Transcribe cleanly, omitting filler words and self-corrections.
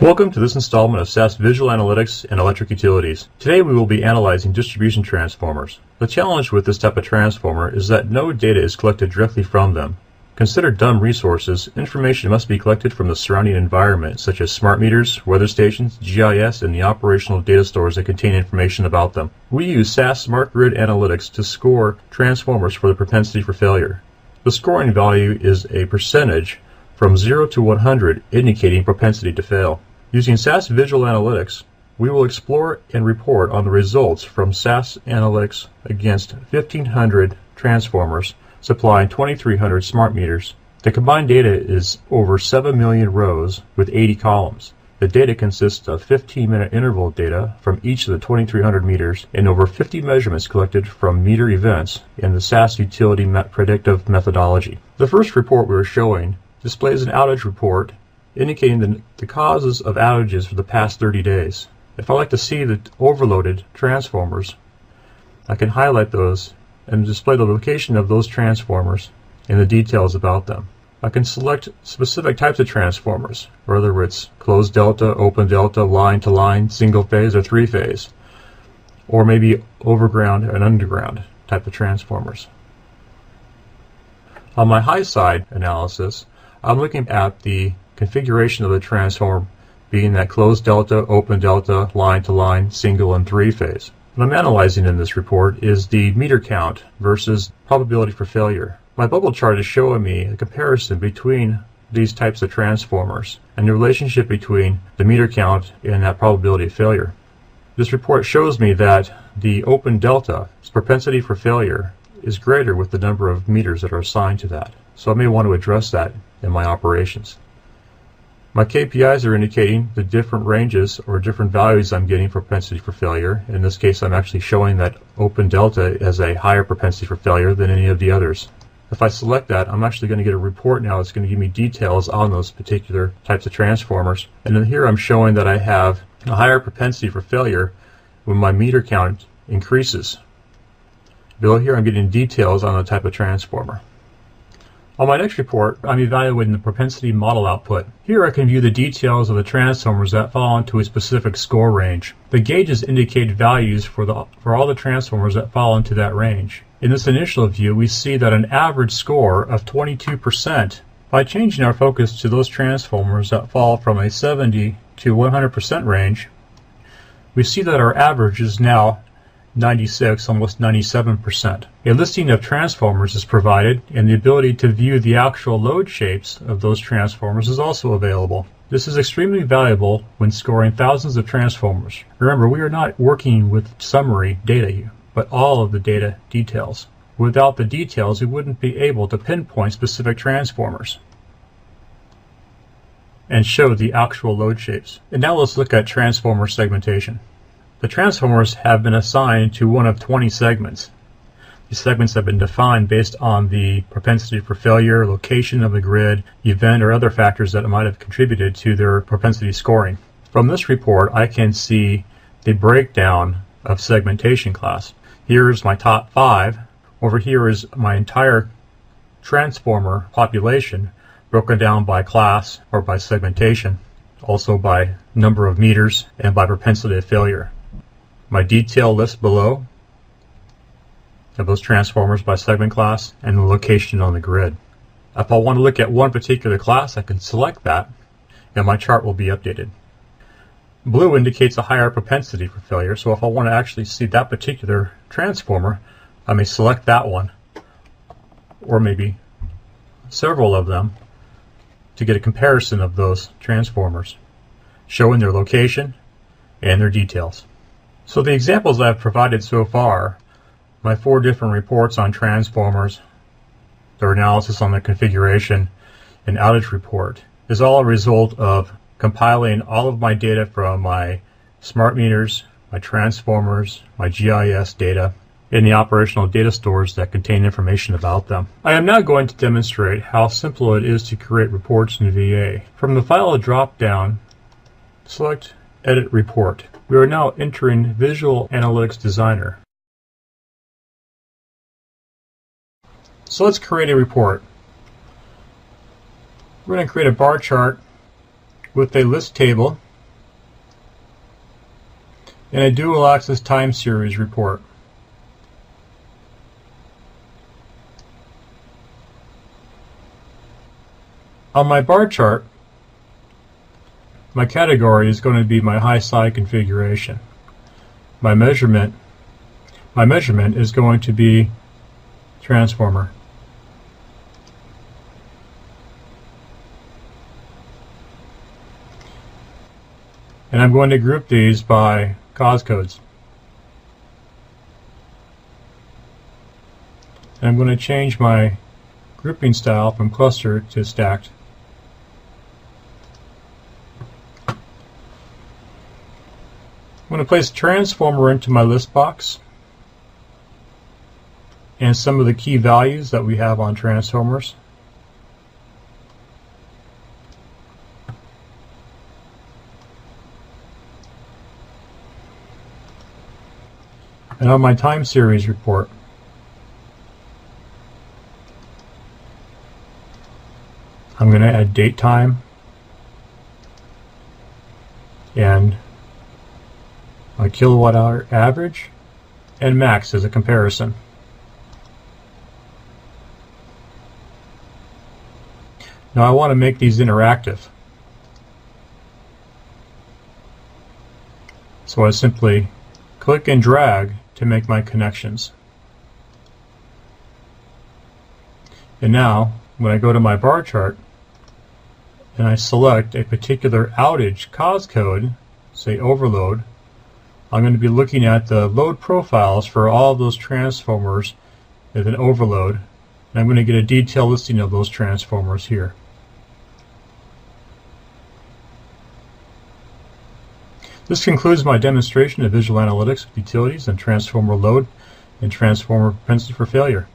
Welcome to this installment of SAS Visual Analytics and Electric Utilities. Today we will be analyzing distribution transformers. The challenge with this type of transformer is that no data is collected directly from them. Considered dumb resources, information must be collected from the surrounding environment, such as smart meters, weather stations, GIS, and the operational data stores that contain information about them. We use SAS Smart Grid Analytics to score transformers for the propensity for failure. The scoring value is a percentage from 0 to 100, indicating propensity to fail. Using SAS Visual Analytics, we will explore and report on the results from SAS Analytics against 1,500 transformers supplying 2,300 smart meters. The combined data is over 7 million rows with 80 columns. The data consists of 15-minute interval data from each of the 2,300 meters and over 50 measurements collected from meter events in the SAS utility predictive methodology. The first report we are showing displays an outage report indicating the causes of outages for the past 30 days. If I like to see the overloaded transformers, I can highlight those and display the location of those transformers and the details about them. I can select specific types of transformers, whether it's closed delta, open delta, line to line, single phase, or three phase, or maybe overground and underground type of transformers. On my high side analysis, I'm looking at the configuration of the transformer being that closed delta, open delta, line to line, single, and three phase. What I'm analyzing in this report is the meter count versus probability for failure. My bubble chart is showing me a comparison between these types of transformers and the relationship between the meter count and that probability of failure. This report shows me that the open delta's propensity for failure is greater with the number of meters that are assigned to that. So I may want to address that in my operations. My KPIs are indicating the different ranges or different values I'm getting for propensity for failure. In this case, I'm actually showing that open delta has a higher propensity for failure than any of the others. If I select that, I'm actually going to get a report now that's going to give me details on those particular types of transformers. And then here I'm showing that I have a higher propensity for failure when my meter count increases. Below here I'm getting details on the type of transformer. On my next report, I'm evaluating the propensity model output. Here I can view the details of the transformers that fall into a specific score range. The gauges indicate values for all the transformers that fall into that range. In this initial view, we see that an average score of 22%. By changing our focus to those transformers that fall from a 70 to 100% range, we see that our average is now 96, almost 97%. A listing of transformers is provided, and the ability to view the actual load shapes of those transformers is also available. This is extremely valuable when scoring thousands of transformers. Remember, we are not working with summary data, but all of the data details. Without the details, we wouldn't be able to pinpoint specific transformers and show the actual load shapes. And now let's look at transformer segmentation. The transformers have been assigned to one of 20 segments. These segments have been defined based on the propensity for failure, location of the grid, event, or other factors that might have contributed to their propensity scoring. From this report, I can see the breakdown of segmentation class. Here's my top 5. Over here is my entire transformer population broken down by class or by segmentation, also by number of meters and by propensity of failure. My detail list below of those transformers by segment class and the location on the grid. If I want to look at one particular class, I can select that and my chart will be updated. Blue indicates a higher propensity for failure, so if I want to actually see that particular transformer, I may select that one or maybe several of them to get a comparison of those transformers, showing their location and their details. So the examples I've provided so far, my 4 different reports on transformers, their analysis on their configuration, and outage report, is all a result of compiling all of my data from my smart meters, my transformers, my GIS data, and the operational data stores that contain information about them. I am now going to demonstrate how simple it is to create reports in VA. From the File drop-down, select Edit Report. We are now entering Visual Analytics Designer. So let's create a report. We're going to create a bar chart with a list table in a dual axis time series report. On my bar chart, my category is going to be my high side configuration. My measurement is going to be transformer. And I'm going to group these by cause codes. And I'm going to change my grouping style from cluster to stacked. I'm going to place transformer into my list box and some of the key values that we have on transformers. And on my time series report, I'm going to add date time and my kilowatt hour average and max as a comparison. Now I want to make these interactive. So I simply click and drag to make my connections. And now when I go to my bar chart and I select a particular outage cause code, say overload, I'm going to be looking at the load profiles for all of those transformers with an overload, and I'm going to get a detailed listing of those transformers here. This concludes my demonstration of visual analytics with utilities and transformer load and transformer propensity for failure.